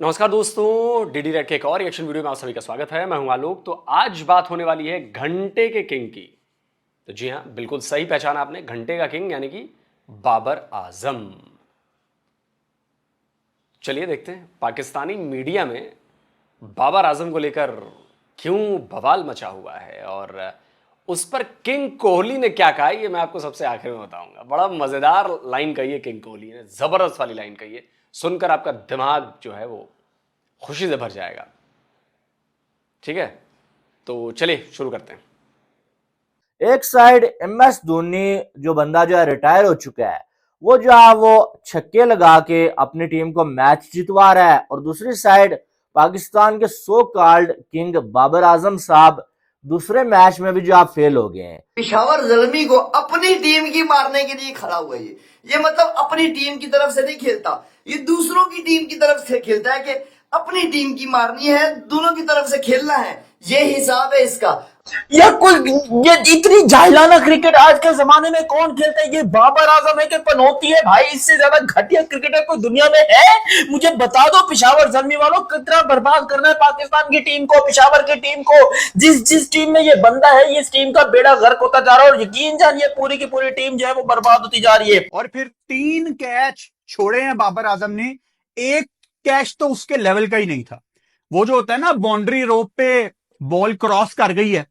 नमस्कार दोस्तों, DD red के एक और रिएक्शन वीडियो में आप सभी का स्वागत है। मैं हूं आलोक। तो आज बात होने वाली है घंटे के किंग की। तो जी हां, बिल्कुल सही पहचाना आपने, घंटे का किंग यानी कि बाबर आजम। चलिए देखते हैं पाकिस्तानी मीडिया में बाबर आजम को लेकर क्यों बवाल मचा हुआ है और उस पर किंग कोहली ने क्या कहा, ये मैं आपको सबसे आखिर में बताऊंगा। बड़ा मजेदार लाइन कही है किंग कोहली ने, जबरदस्त वाली लाइन कही है। सुनकर आपका दिमाग जो है वो खुशी से भर जाएगा। ठीक है, तो चलिए शुरू करते हैं। एक साइड एमएस धोनी जो बंदा जो है रिटायर हो चुका है, वो जो है वो छक्के लगा के अपनी टीम को मैच जितवा रहा है, और दूसरी साइड पाकिस्तान के so called king Babar Azam साहब दूसरे मैच में भी जो आप फेल हो गए हैं। पिशावर ज़ल्मी को अपनी टीम की मारने के लिए खड़ा हुआ है। ये मतलब अपनी टीम की तरफ से नहीं खेलता, ये दूसरों की टीम की तरफ से खेलता है कि अपनी टीम की मारनी है, दोनों की तरफ से खेलना है। ये हिसाब है इसका। ये इतनी जाहिलाना क्रिकेट आज के जमाने में कौन खेलता है? ये बाबर आजम है कि पनौती है भाई? इससे ज्यादा घटिया क्रिकेटर कोई दुनिया में है? मुझे बता दो पिशावर जर्मी वालों, कितना बर्बाद करना है पाकिस्तान की टीम को, पिशावर की टीम को। जिस टीम में ये बंदा है, इस टीम का बेड़ा गर्क होता जा रहा है, और यकीन जानिए पूरी की पूरी टीम जो है वो बर्बाद होती जा रही है। और फिर 3 कैच छोड़े हैं बाबर आजम ने, एक कैच तो उसके लेवल का ही नहीं था। वो जो होता है ना, बाउंड्री रोप पे बॉल क्रॉस कर गई है,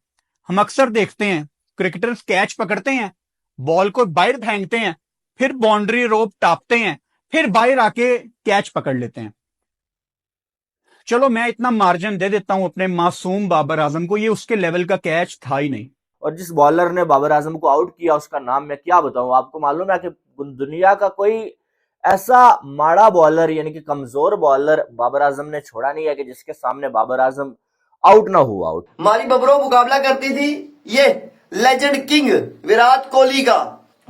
हम अक्सर देखते हैं क्रिकेटर्स कैच पकड़ते हैं, बॉल को बाहर फेंकते हैं, फिर बाउंड्री रोप टापते हैं, फिर बाहर आके कैच पकड़ लेते हैं। चलो मैं इतना मार्जिन दे देता हूं अपने मासूम बाबर आजम को, ये उसके लेवल का कैच था ही नहीं। और जिस बॉलर ने बाबर आजम को आउट किया उसका नाम मैं क्या बताऊं आपको। मालूम है कि दुनिया का कोई ऐसा माड़ा बॉलर यानी कि कमजोर बॉलर बाबर आजम ने छोड़ा नहीं है कि जिसके सामने बाबर आजम आउट ना हुआ आउट। हमारी बबरों मुकाबला करती थी ये लेजेंड किंग विराट कोहली का।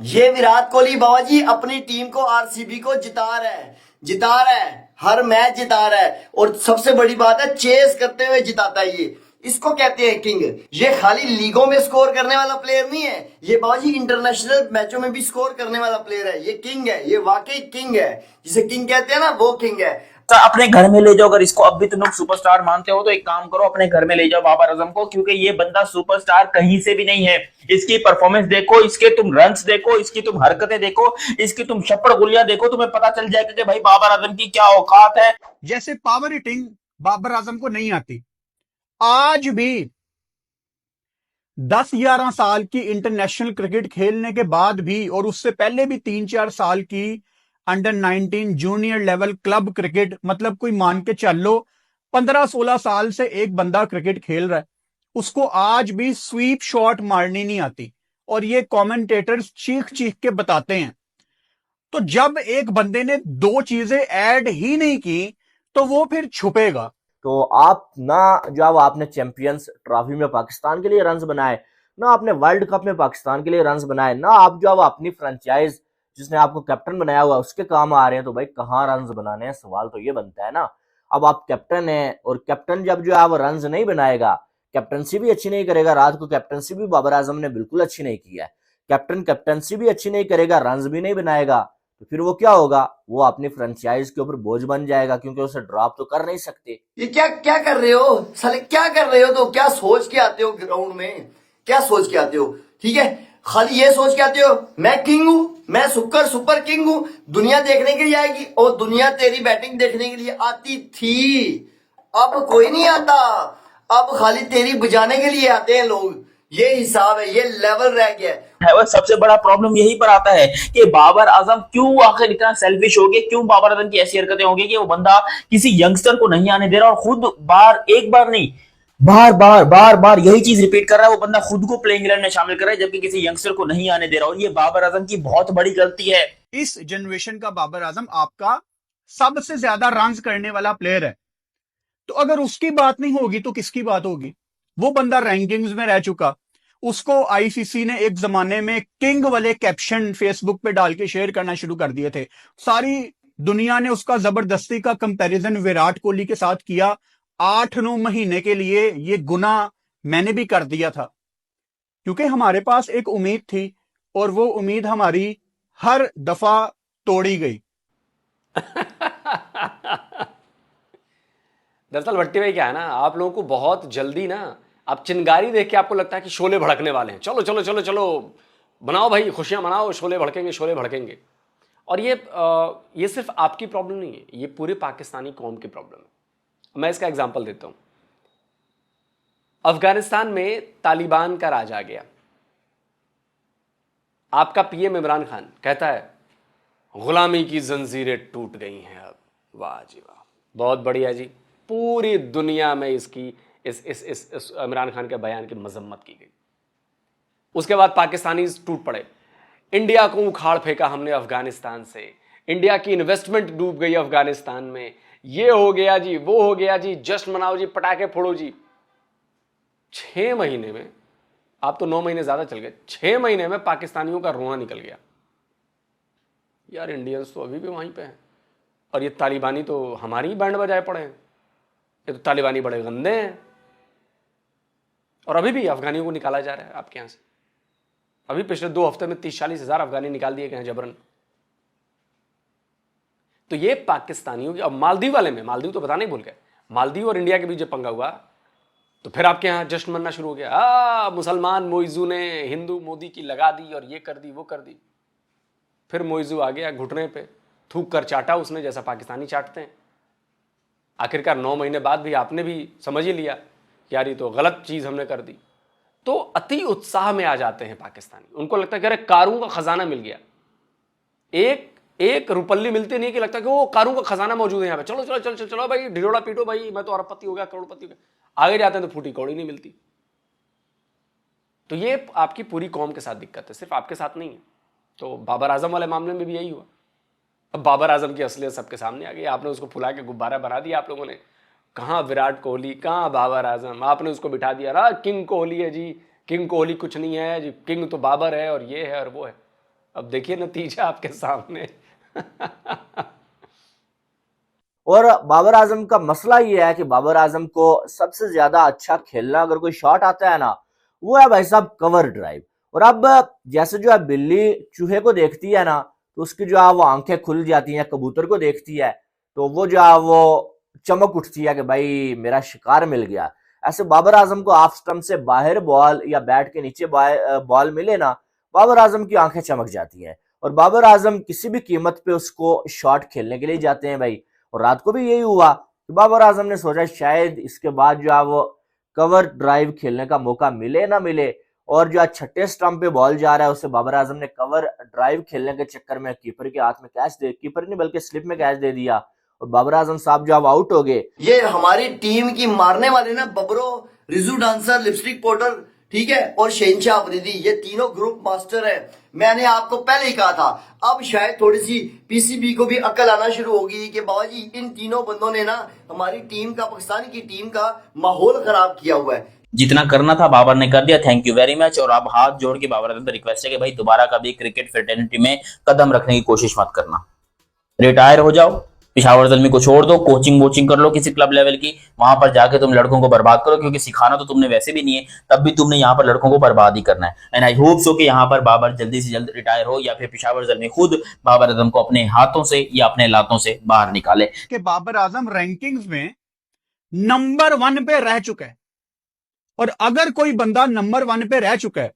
ये विराट कोहली बाबा जी अपनी टीम को आरसीबी को जिता रहा है, हर मैच जिता रहा है, और सबसे बड़ी बात है चेस करते हुए जिताता है। ये इसको कहते हैं किंग। ये खाली लीगों में स्कोर करने वाला प्लेयर नहीं है, ये बाबा जी इंटरनेशनल मैचों में भी स्कोर करने वाला प्लेयर है। ये किंग है, ये वाकई किंग है, जिसे किंग कहते हैं ना, वो किंग है। अपने घर में ले जाओ। अगर इसको अब भी तुम लोग सुपरस्टार मानते हो तो एक काम करो, अपने घर में ले जाओ बाबर आजम को, क्योंकि ये बंदा सुपरस्टार कहीं से भी नहीं है। इसकी परफॉर्मेंस देखो, इसके तुम रन्स देखो, इसकी तुम हरकतें देखो, इसकी तुम छप्पड़ गुलियां देखो, तुम्हें पता चल जाएगा कि भाई बाबर आजम की क्या औकात है। जैसे पावर हिटिंग बाबर आजम को नहीं आती, आज भी 10-11 साल की इंटरनेशनल क्रिकेट खेलने के बाद भी, और उससे पहले भी 3-4 साल की under 19 junior level club cricket, मतलब कोई मान के चल लो 15-16 साल से एक बंदा क्रिकेट खेल रहा है, उसको आज भी स्वीप शॉट मारनी नहीं आती। और ये कमेंटेटर्स चीख चीख के बताते हैं। तो जब एक बंदे ने 2 चीजें ऐड ही नहीं की तो वो फिर छुपेगा। तो आप ना जब आपने चैंपियंस ट्रॉफी में पाकिस्तान के लिए रन्स बनाए, ना आपने वर्ल्ड कप में पाकिस्तान के लिए रन्स बनाए, ना आप जो अपनी फ्रेंचाइज जिसने आपको कैप्टन बनाया हुआ उसके काम आ रहे हैं, तो भाई कहाँ रन्स बनाने हैं? सवाल तो ये बनता है ना। अब आप कैप्टन हैं, और कैप्टन जब जो है वो रन्स नहीं बनाएगा, कैप्टनसी भी अच्छी नहीं करेगा। रात को कैप्टनसी भी बाबर आजम ने बिल्कुल अच्छी नहीं की है। कैप्टनसी भी अच्छी नहीं करेगा, रन्स भी नहीं बनाएगा, तो फिर वो क्या होगा? वो अपनी फ्रेंचाइज के ऊपर बोझ बन जाएगा, क्योंकि उसे ड्रॉप तो कर नहीं सकते। ये क्या क्या कर रहे हो साले, क्या कर रहे हो? तो क्या सोच के आते हो ग्राउंड में? क्या सोच के आते हो? ठीक है, खाली ये सोच के आते हो मैं किंग हूं, मैं सुपर किंग हूं। दुनिया देखने के लिए आएगी, और दुनिया तेरी बैटिंग देखने के लिए आती थी, अब कोई नहीं आता। अब खाली तेरी बजाने के लिए आते हैं लोग। ये हिसाब है, ये लेवल रह गया है। वो सबसे बड़ा प्रॉब्लम यही पर आता है कि बाबर आजम क्यों आखिर इतना सेल्फिश हो गया, क्यों बाबर आजम की ऐसी हरकतें होंगी कि वो बंदा किसी यंगस्टर को नहीं आने दे रहा, और खुद एक बार नहीं, बार यही चीज रिपीट कर रहा है। वो बंदा खुद को प्लेइंग 11 में शामिल कर रहा है, जबकि किसी यंगस्टर को नहीं आने दे रहा, और ये बाबर आजम की बहुत बड़ी गलती है। इस जनरेशन का बाबर आजम आपका सबसे ज्यादा रन्स करने वाला प्लेयर है, तो अगर उसकी बात नहीं होगी तो किसकी बात होगी? वो बंदा रैंकिंग्स में रह चुका, उसको आईसीसी ने एक जमाने में किंग वाले कैप्शन फेसबुक पे डाल के शेयर करना शुरू कर दिए थे। सारी दुनिया ने उसका जबरदस्ती का कंपैरिजन विराट कोहली के साथ किया। 8-9 महीने के लिए ये गुना मैंने भी कर दिया था, क्योंकि हमारे पास एक उम्मीद थी, और वो उम्मीद हमारी हर दफा तोड़ी गई। दरअसल भट्टी भाई क्या है ना, आप लोगों को बहुत जल्दी ना, आप चिंगारी देख के आपको लगता है कि शोले भड़कने वाले हैं, चलो चलो चलो चलो बनाओ भाई, खुशियां मनाओ, शोले भड़केंगे शोले भड़केंगे। और ये सिर्फ आपकी प्रॉब्लम नहीं है, ये पूरे पाकिस्तानी कौम की प्रॉब्लम है। मैं इसका एग्जांपल देता हूं। अफगानिस्तान में तालिबान का राज आ गया, आपका पीएम इमरान खान कहता है गुलामी की जंजीरें टूट गई हैं अब। वाह जी वाह, बहुत बढ़िया जी। पूरी दुनिया में इसकी इस इमरान खान के बयान की मजम्मत की गई। उसके बाद पाकिस्तानी टूट पड़े, इंडिया को उखाड़ फेंका हमने अफगानिस्तान से, इंडिया की इन्वेस्टमेंट डूब गई अफगानिस्तान में, ये हो गया जी, वो हो गया जी, जश्न मनाओ जी, पटाखे फोड़ो जी। 6 महीने में, आप तो 9 महीने ज्यादा चल गए, 6 महीने में पाकिस्तानियों का रोना निकल गया। यार इंडियंस तो अभी भी वहीं पे हैं, और ये तालिबानी तो हमारी ही बैंड बजाए पड़े हैं, ये तो तालिबानी बड़े गंदे हैं। और अभी भी अफगानियों को निकाला जा रहा है आपके यहां से। अभी पिछले 2 हफ्ते में 30-40 हजार अफगानी निकाल दिए गए हैं जबरन। तो ये पाकिस्तानियों की, अब मालदीव वाले में, मालदीव तो बताने भूल गए, मालदीव और इंडिया के बीच जब पंगा हुआ तो फिर आपके यहां जश्न मनना शुरू हो गया, मुसलमान मोइजू ने हिंदू मोदी की लगा दी और ये कर दी वो कर दी। फिर मोइजू आ गया घुटने पे, थूक कर चाटा उसने, जैसा पाकिस्तानी चाटते हैं। आखिरकार 9 महीने बाद भी आपने भी समझ ही लिया कि यार ये तो गलत चीज हमने कर दी। तो अति उत्साह में आ जाते हैं पाकिस्तानी, उनको लगता है कि अरे कारों का खजाना मिल गया। एक रुपल्ली मिलती नहीं कि लगता है कि वो कारों का खजाना मौजूद है यहाँ पे, चलो चलो चलो चलो चलो भाई, ढिढोरा पीटो भाई, मैं तो अरबपति हो गया, करोड़पति हो गया। आगे जाते हैं तो फूटी कौड़ी नहीं मिलती। तो ये आपकी पूरी कौम के साथ दिक्कत है, सिर्फ आपके साथ नहीं है। तो बाबर आजम वाले मामले में भी यही हुआ। अब बाबर आजम की असलियत सबके सामने आ गई, आपने उसको फुला के गुब्बारा बना दिया आप लोगों ने। कहाँ विराट कोहली, कहाँ बाबर आजम, आपने उसको बिठा दिया ना, किंग कोहली है जी, किंग कोहली कुछ नहीं है जी, किंग तो बाबर है और ये है और वो है। अब देखिए नतीजा आपके सामने। और बाबर आजम का मसला ये है कि बाबर आजम को सबसे ज्यादा अच्छा खेलना अगर कोई शॉट आता है ना, वो है भाई साहब कवर ड्राइव। और अब जैसे जो है बिल्ली चूहे को देखती है ना, तो उसकी जो है वो आंखें खुल जाती हैं, कबूतर को देखती है तो वो जो है वो चमक उठती है कि भाई मेरा शिकार मिल गया। ऐसे बाबर आजम को ऑफ स्टंप से बाहर बॉल या बैट के नीचे बॉल मिले ना, बाबर आजम की आंखें चमक जाती हैं और बाबर आजम किसी भी कीमत पे उसको शॉट खेलने के लिए जाते हैं भाई। और रात को भी यही हुआ कि बाबर आजम ने सोचा शायद इसके बाद जो है वो कवर ड्राइव खेलने का मौका मिले ना मिले, और जो छठे स्टंप पे बॉल जा रहा है उसे बाबर आजम ने कवर ड्राइव खेलने के चक्कर में कीपर के हाथ में कैच दे, कीपर ने बल्कि स्लिप में कैच दे दिया और बाबर आजम साहब जो अब आउट हो गए। ये हमारी टीम की मारने वाले ना बबरो, रिजू डांसर, लिपस्टिक पाउडर, ठीक है, और शहनशाह अफरीदी, ये तीनों ग्रुप मास्टर है। मैंने आपको पहले ही कहा था, अब शायद थोड़ी सी पीसीबी को भी अकल आना शुरू होगी कि बाबा जी इन तीनों बंदों ने ना हमारी टीम का, पाकिस्तान की टीम का माहौल खराब किया हुआ है। जितना करना था बाबर ने कर दिया, थैंक यू वेरी मच। और अब हाथ जोड़ के बाबर आजम से रिक्वेस्ट है कि भाई दोबारा कभी क्रिकेट फ्रेटर्निटी में कदम रखने की कोशिश मत करना, रिटायर हो जाओ, पिशावर ज़ल्मी को छोड़ दो, कोचिंग वोचिंग कर लो किसी क्लब लेवल की, वहां पर जाके तुम लड़कों को बर्बाद करो, क्योंकि सिखाना तो तुमने वैसे भी नहीं है, तब भी तुमने यहाँ पर लड़कों को बर्बाद ही करना है। एंड आई होप सो कि यहाँ पर बाबर जल्दी से जल्द रिटायर हो, या फिर पिशावर ज़ल्मी खुद बाबर आजम को अपने हाथों से या अपने लातों से बाहर निकाले। कि बाबर आजम रैंकिंग्स में नंबर 1 पे रह चुका है, और अगर कोई बंदा नंबर 1 पे रह चुका है,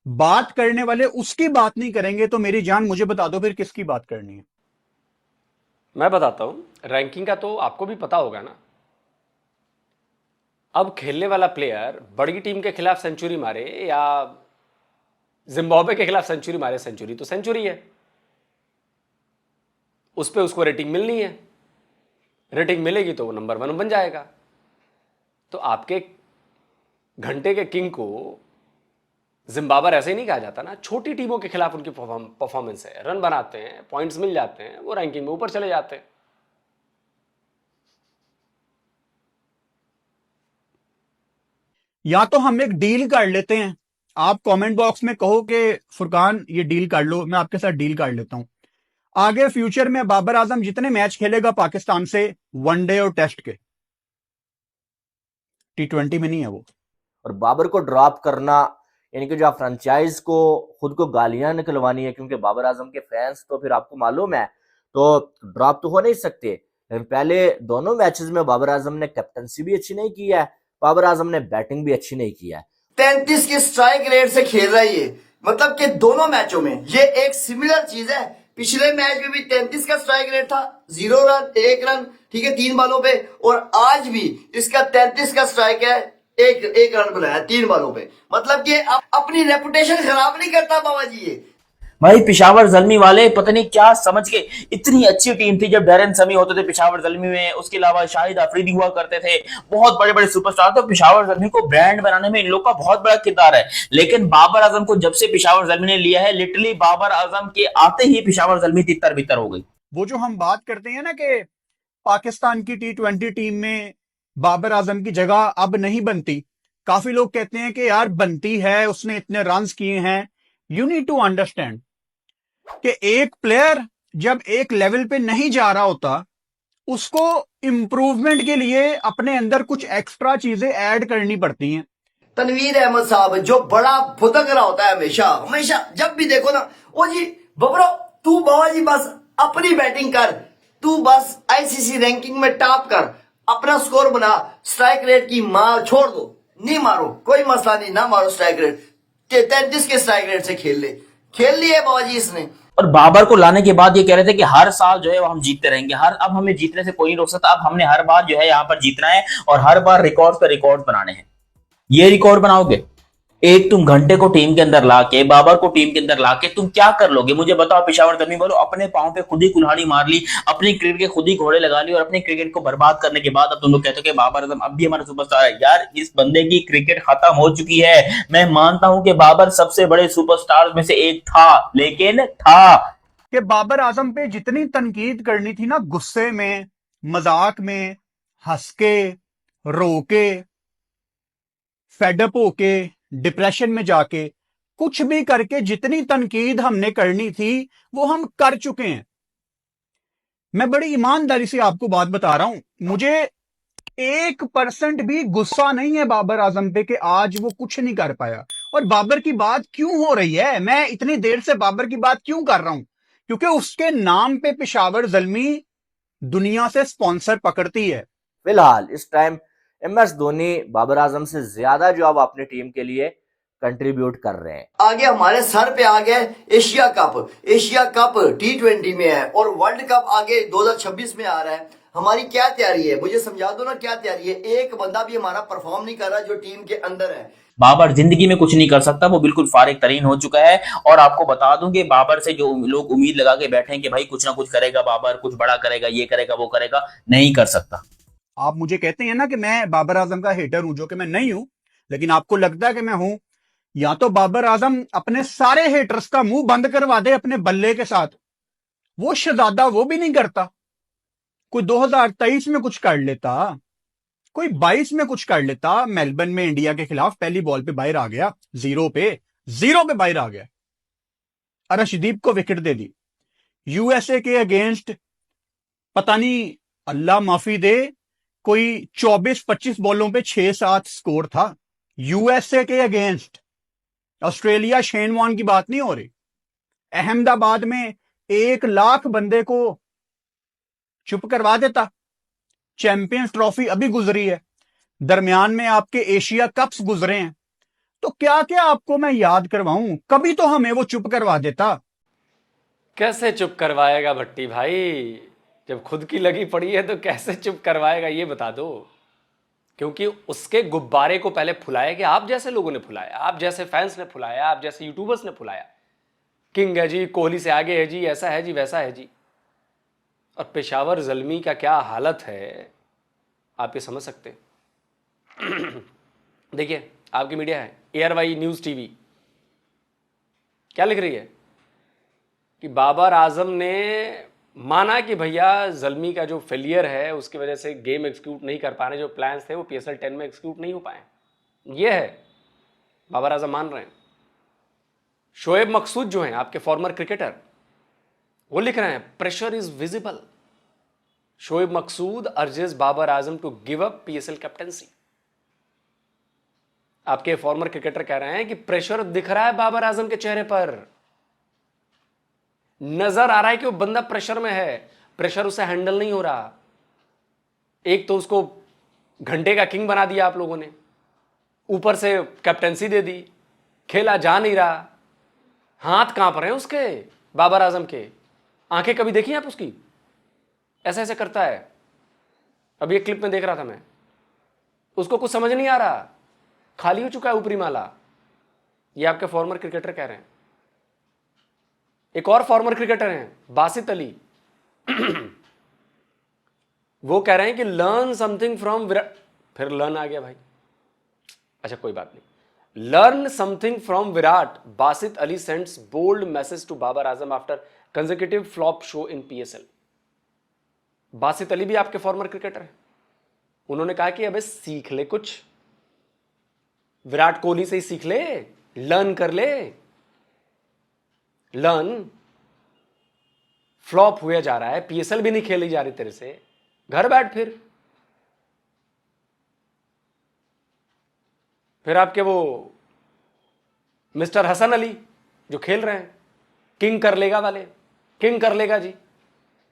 बात करने वाले उसकी बात नहीं करेंगे, तो मेरी जान मुझे बता दो फिर किसकी बात करनी है। मैं बताता हूं, रैंकिंग का तो आपको भी पता होगा ना। अब खेलने वाला प्लेयर बड़ी टीम के खिलाफ सेंचुरी मारे या जिम्बाब्वे के खिलाफ सेंचुरी मारे, सेंचुरी तो सेंचुरी है, उस पर उसको रेटिंग मिलनी है, रेटिंग मिलेगी तो वो नंबर 1 बन जाएगा। तो आपके घंटे के किंग को जिम्बाब्वे ऐसे ही नहीं कहा जाता ना, छोटी टीमों के खिलाफ उनकी परफॉर्मेंस है, रन बनाते हैं, पॉइंट्स मिल जाते हैं, वो रैंकिंग में ऊपर चले जाते हैं। या तो हम एक डील कर लेते हैं, आप कमेंट बॉक्स में कहो कि फुरकान ये डील कर लो, मैं आपके साथ डील कर लेता हूं। आगे फ्यूचर में बाबर आजम जितने मैच खेलेगा पाकिस्तान से, वनडे और टेस्ट के, T20 में नहीं है वो। और बाबर को ड्रॉप करना यानी कि जो फ्रेंचाइज को खुद को गालियां निकलवानी है, क्योंकि बाबर आजम के फैंस तो फिर आपको मालूम है तो ड्रॉप तो हो नहीं सकते, लेकिन पहले दोनों मैचेस में बाबर आजम ने कैप्टनसी भी अच्छी नहीं की है, बाबर आजम ने बैटिंग भी अच्छी नहीं की है। 33 के स्ट्राइक रेट से खेल रहा है ये, मतलब कि दोनों मैचों में ये एक सिमिलर चीज है। पिछले मैच में भी 33 का स्ट्राइक रेट था, 0 रन 1 रन, ठीक है 3 बॉलों पे, और आज भी इसका 33 का स्ट्राइक है, एक रन बनाया 3 बॉलों पे। मतलब कि अपनी रेपुटेशन खराब नहीं करता बाबा जी ये। भाई पेशावर ज़ल्मी वाले पता नहीं क्या समझ के, इतनी अच्छी टीम थी जब डैरेन समी होते थे पेशावर ज़ल्मी में, उसके अलावा शाहिद अफरीदी हुआ करते थे, बहुत बड़े बड़े सुपरस्टार। तो पेशावर ज़ल्मी को ब्रांड बनाने में इन लोग का बहुत बड़ा किरदार है। लेकिन बाबर आजम को जब से पेशावर ज़ल्मी ने लिया है, लिटरली बाबर आजम के आते ही पेशावर ज़ल्मी तितर बितर हो गई। वो जो हम बात करते हैं ना कि पाकिस्तान की T20 टीम में बाबर आजम की जगह अब नहीं बनती, काफी लोग कहते हैं कि यार बनती है, उसने इतने रन्स किए हैं। यू नीड टू अंडरस्टैंड कि एक प्लेयर जब एक लेवल पे नहीं जा रहा होता, उसको इंप्रूवमेंट के लिए अपने अंदर कुछ एक्स्ट्रा चीजें ऐड करनी पड़ती हैं। तनवीर अहमद साहब जो बड़ा भुतक रहा होता है हमेशा हमेशा, जब भी देखो ना, ओ जी बबरो तू बाबा जी बस अपनी बैटिंग कर, तू बस आईसीसी रैंकिंग में टॉप कर, अपना स्कोर बना, स्ट्राइक रेट की मार छोड़ दो, नहीं मारो कोई मसला नहीं, ना मारो स्ट्राइक रेट, 33 के स्ट्राइक रेट से खेल लिए बाबा जी इसने। और बाबर को लाने के बाद ये कह रहे थे कि हर साल जो है वो हम जीतते रहेंगे, अब हमें जीतने से कोई नहीं रोक सकता, अब हमने हर बार जो है यहाँ पर जीतना है और हर बार रिकॉर्ड पे रिकॉर्ड बनाने हैं। ये रिकॉर्ड बनाओगे? एक तुम घंटे को टीम के अंदर लाके, बाबर को टीम के अंदर लाके तुम क्या कर लोगे? मुझे बताओ पेशावर ज़ल्मी बोलो, अपने पांव पे खुद ही कुल्हाड़ी मार ली, अपनी क्रिकेट के खुद ही घोड़े लगा ली और अपनी क्रिकेट को बर्बाद करने के बाद अब तुम लोग कहते हो कि बाबर आजम अब भी हमारा सुपरस्टार है। यार इस बंदे की क्रिकेट खत्म हो चुकी है। मैं मानता हूं कि बाबर सबसे बड़े सुपरस्टार में से एक था, लेकिन था कि बाबर आजम पे जितनी तनकीद करनी थी ना, गुस्से में, मजाक में, हंस के, रो के, फेडअप होके, डिप्रेशन में जाके, कुछ भी करके जितनी तनकीद हमने करनी थी वो हम कर चुके हैं। मैं बड़ी ईमानदारी से आपको बात बता रहा हूं, मुझे 1% भी गुस्सा नहीं है बाबर आजम पे कि आज वो कुछ नहीं कर पाया। और बाबर की बात क्यों हो रही है, मैं इतनी देर से बाबर की बात क्यों कर रहा हूं? क्योंकि उसके नाम पे पेशावर ज़ल्मी दुनिया से स्पॉन्सर पकड़ती है। फिलहाल इस टाइम MS धोनी बाबर आजम से ज्यादा जो अब अपनी टीम के लिए कंट्रीब्यूट कर रहे हैं। आगे हमारे सर पे आ गया एशिया कप T20 में है, और वर्ल्ड कप आगे 2026 में आ रहा है। हमारी क्या तैयारी है, मुझे समझा दो ना क्या तैयारी है। एक बंदा भी हमारा परफॉर्म नहीं कर रहा जो टीम के अंदर है। बाबर जिंदगी में कुछ नहीं कर सकता, वो बिल्कुल फारिग तरीन हो चुका है। और आपको बता दूं कि बाबर से जो लोग उम्मीद लगा के बैठे हैं कि भाई कुछ ना कुछ करेगा बाबर, कुछ बड़ा करेगा, ये करेगा वो करेगा, नहीं कर सकता। आप मुझे कहते हैं ना कि मैं बाबर आजम का हेटर हूं, जो कि मैं नहीं हूं, लेकिन आपको लगता है कि मैं हूं। या तो बाबर आजम अपने सारे हेटर्स का मुंह बंद करवा दे अपने बल्ले के साथ, वो शहजादा वो भी नहीं करता। कोई 2023 में कुछ कर लेता, कोई 22 में कुछ कर लेता। मेलबर्न में इंडिया के खिलाफ पहली बॉल पे बाहर आ गया, जीरो पे बाहर आ गया, अर्शदीप को विकेट दे दी। यूएसए के अगेंस्ट पता नहीं, अल्लाह माफी दे, कोई 24-25 बॉलों पे 6-7 स्कोर था यूएसए के अगेंस्ट। ऑस्ट्रेलिया शेन वॉर्न की बात नहीं हो रही। अहमदाबाद में 1 लाख बंदे को चुप करवा देता। चैंपियंस ट्रॉफी अभी गुजरी है, दरमियान में आपके एशिया कप्स गुजरे हैं, तो क्या क्या आपको मैं याद करवाऊं, कभी तो हमें वो चुप करवा देता। कैसे चुप करवाएगा भट्टी भाई, जब खुद की लगी पड़ी है तो कैसे चुप करवाएगा ये बता दो। क्योंकि उसके गुब्बारे को पहले फुलाया कि आप जैसे लोगों ने फुलाया, आप जैसे फैंस ने फुलाया, आप जैसे यूट्यूबर्स ने फुलाया। किंग है जी, कोहली से आगे है जी, ऐसा है जी, वैसा है जी। और पेशावर ज़ल्मी का क्या हालत है आप ये समझ सकते। देखिए आपकी मीडिया है ARY न्यूज़ TV, क्या लिख रही है कि बाबर आजम ने माना कि भैया ज़ल्मी का जो फेलियर है उसकी वजह से गेम एक्सिक्यूट नहीं कर पाने, जो प्लान्स थे वो PSL 10 में एक्सिक्यूट नहीं हो पाए। ये है बाबर आजम मान रहे हैं। शोएब मकसूद जो हैं आपके फॉर्मर क्रिकेटर, वो लिख रहे हैं pressure is visible, Shoaib Maqsood urges Babar Azam to give up PSL captaincy. आपके फॉर्मर क्रिकेटर कह रहे हैं कि प्रेशर दिख रहा है बाबर आजम के चेहरे पर, नजर आ रहा है कि वो बंदा प्रेशर में है, प्रेशर उसे हैंडल नहीं हो रहा। एक तो उसको घंटे का किंग बना दिया आप लोगों ने, ऊपर से कैप्टेंसी दे दी, खेला जा नहीं रहा, हाथ कांप रहे हैं उसके, बाबर आजम के, आंखें कभी देखी आप उसकी, ऐसे ऐसे करता है। अभी एक क्लिप में देख रहा था मैं, उसको कुछ समझ नहीं आ रहा, खाली हो चुका है ऊपरी माला। ये आपके फॉर्मर क्रिकेटर कह रहे हैं। एक और फॉर्मर क्रिकेटर हैं बासित अली, वो कह रहे हैं कि लर्न समथिंग फ्रॉम विराट, फिर लर्न आ गया भाई, अच्छा कोई बात नहीं। Learn something from Virat, Basit Ali sends bold message to Babar Azam after consecutive flop show in PSL. Basit Ali भी आपके फॉर्मर क्रिकेटर हैं, उन्होंने कहा कि अबे सीख ले कुछ, विराट कोहली से ही सीख ले, लर्न कर ले, लर्न। फ्लॉप हुआ जा रहा है, पीएसएल भी नहीं खेली जा रही तेरे से, घर बैठ। फिर आपके वो मिस्टर हसन अली जो खेल रहे हैं, किंग कर लेगा वाले, किंग कर लेगा जी,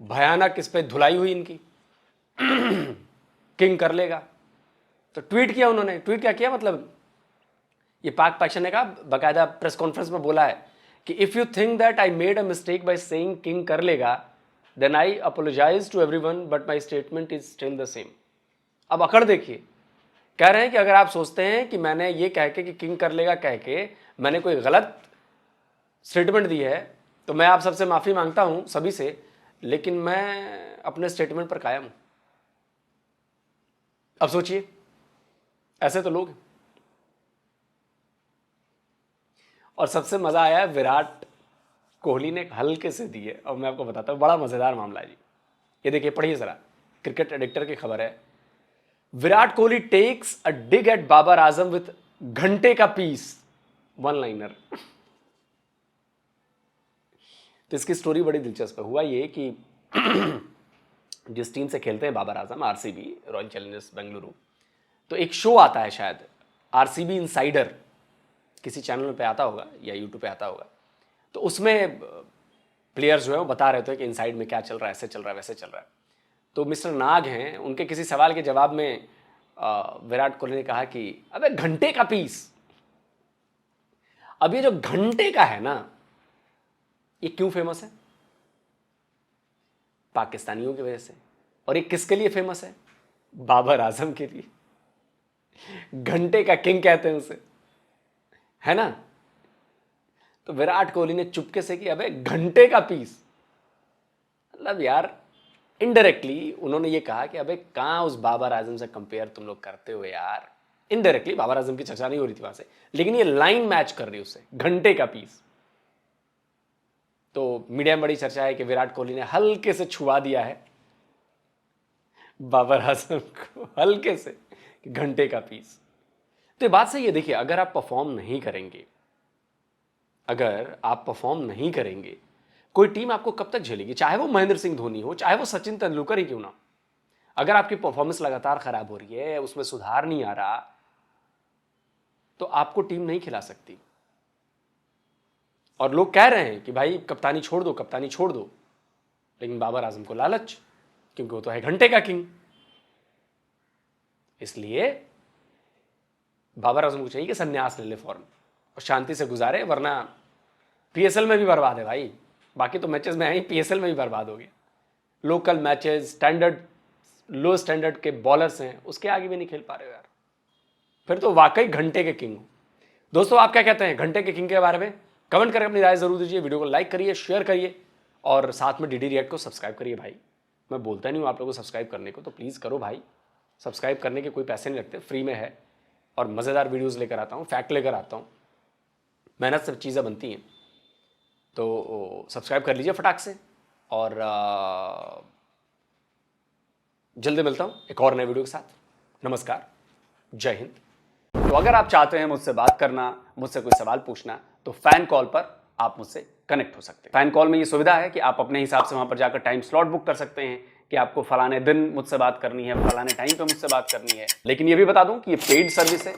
भयानक इस पे धुलाई हुई इनकी, किंग कर लेगा। तो ट्वीट किया उन्होंने, ट्वीट क्या किया मतलब, ये पाक पाकिस्तान ने कहा, बाकायदा प्रेस कॉन्फ्रेंस में बोला है कि if you think that I made a mistake by saying king कर लेगा then I apologize to everyone but my statement is still the same. अब अकड़ देखिए, कह रहे हैं कि अगर आप सोचते हैं कि मैंने ये कह के कि किंग कर लेगा कह के मैंने कोई गलत स्टेटमेंट दी है तो मैं आप सबसे माफी मांगता हूं, सभी से, लेकिन मैं अपने स्टेटमेंट पर कायम हूं। अब सोचिए, ऐसे तो लोग। और सबसे मजा आया है, विराट कोहली ने हल्के से दी है, और मैं आपको बताता हूं, बड़ा मजेदार मामला है जी। ये देखिए, पढ़िए जरा, क्रिकेट एडिक्टर की खबर है। Virat Kohli takes a dig at Babar Azam with घंटे का पीस, वन लाइनर। तो इसकी स्टोरी बड़ी दिलचस्प है। हुआ ये कि जिस टीम से खेलते हैं Babar Azam, RCB, royal Challengers Bengaluru, तो एक शो आता है शायद, आरसीबी इनसाइडर, किसी चैनल पे आता होगा या यूट्यूब पे आता होगा। तो उसमें प्लेयर्स जो है वो बता रहे थे कि इनसाइड में क्या चल रहा है, ऐसे चल रहा है, वैसे चल रहा है। तो मिस्टर नाग हैं, उनके किसी सवाल के जवाब में विराट कोहली ने कहा कि अबे घंटे का पीस। अब ये जो घंटे का है ना, ये क्यों फेमस है? पाकिस्तानियों की वजह से। और ये किसके लिए फेमस है? बाबर आजम के लिए। घंटे का किंग कहते हैं उसे, है ना। तो विराट कोहली ने चुपके से कि अबे घंटे का पीस, मतलब यार इनडायरेक्टली उन्होंने ये कहा कि अबे कहां उस बाबर आजम से कंपेयर तुम लोग करते हो यार। इनडायरेक्टली बाबर आजम की चर्चा नहीं हो रही थी वहां से, लेकिन ये लाइन मैच कर रही उससे, घंटे का पीस। तो मीडिया में बड़ी चर्चा है कि विराट कोहली ने हल्के से छुआ दिया है बाबर आजम को, हल्के से, घंटे का पीस। तो ये बात सही है। देखिए, अगर आप परफॉर्म नहीं करेंगे, अगर आप परफॉर्म नहीं करेंगे, कोई टीम आपको कब तक झेलेगी? चाहे वो महेंद्र सिंह धोनी हो, चाहे वो सचिन तेंदुलकर ही क्यों ना। अगर आपकी परफॉर्मेंस लगातार खराब हो रही है, उसमें सुधार नहीं आ रहा, तो आपको टीम नहीं खिला सकती। और लोग कह रहे हैं कि भाई कप्तानी छोड़ दो, कप्तानी छोड़ दो, लेकिन बाबर आजम को लालच, क्योंकि वो तो है घंटे का किंग। इसलिए बाबर आजम को चाहिए कि संन्यास ले ले फौरन और शांति से गुजारे, वरना पीएसएल में भी बर्बाद है भाई। बाकी तो मैचेस में है ही, पीएसएल में भी बर्बाद हो गया। लोकल मैचेस, स्टैंडर्ड, लो स्टैंडर्ड के बॉलर्स हैं, उसके आगे भी नहीं खेल पा रहे हो यार, फिर तो वाकई घंटे के किंग हो। दोस्तों, आप क्या कहते हैं घंटे के किंग के बारे में? कमेंट करके अपनी राय जरूर दीजिए। वीडियो को लाइक करिए, शेयर करिए और साथ में डीडी रिएक्ट को सब्सक्राइब करिए भाई। मैं बोलता नहीं हूँ आप लोगों को सब्सक्राइब करने को, तो प्लीज़ करो भाई। सब्सक्राइब करने के कोई पैसे नहीं लगते, फ्री में है, और मज़ेदार वीडियोज़ लेकर आता हूँ, फैक्ट लेकर आता हूँ, मेहनत से चीज़ें बनती हैं। तो सब्सक्राइब कर लीजिए फटाक से, और जल्दी मिलता हूँ एक और नए वीडियो के साथ। नमस्कार, जय हिंद। तो अगर आप चाहते हैं मुझसे बात करना, मुझसे कोई सवाल पूछना, तो फैन कॉल पर आप मुझसे कनेक्ट हो सकते हैं। फैन कॉल में ये सुविधा है कि आप अपने हिसाब से वहां पर जाकर टाइम स्लॉट बुक कर सकते हैं कि आपको फलाने दिन मुझसे बात करनी है, फलाने टाइम पे मुझसे बात करनी है। लेकिन ये भी बता दूं कि ये पेड सर्विस है,